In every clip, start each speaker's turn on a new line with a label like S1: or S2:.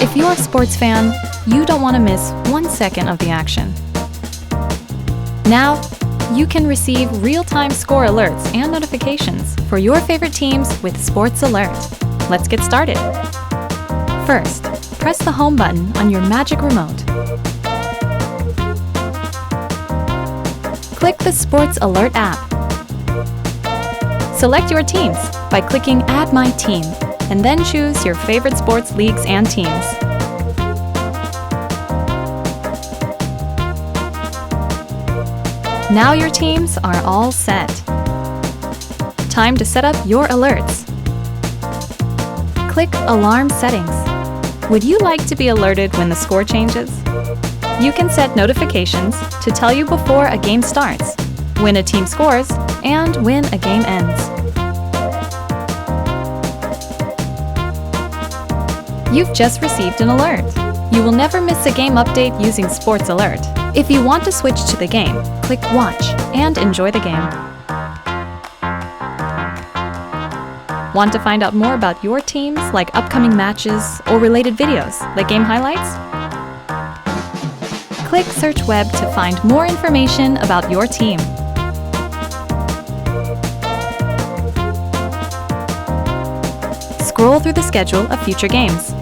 S1: If you're a sports fan, you don't want to miss 1 second of the action. Now, you can receive real-time score alerts and notifications for your favorite teams with Sports Alert. Let's get started. First, press the home button on your Magic Remote. Click the Sports Alert app. Select your teams by clicking Add My Team, and then choose your favorite sports leagues and teams. Now your teams are all set. Time to set up your alerts. Click Alarm Settings. Would you like to be alerted when the score changes? You can set notifications to tell you before a game starts, when a team scores, and when a game ends. You've just received an alert. You will never miss a game update using Sports Alert. If you want to switch to the game, click Watch and enjoy the game. Want to find out more about your teams, like upcoming matches or related videos, like game highlights? Click Search Web to find more information about your team. Scroll through the schedule of future games.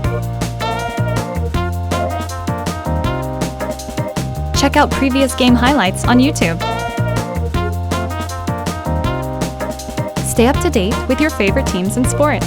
S1: Check out previous game highlights on YouTube. Stay up to date with your favorite teams and sports.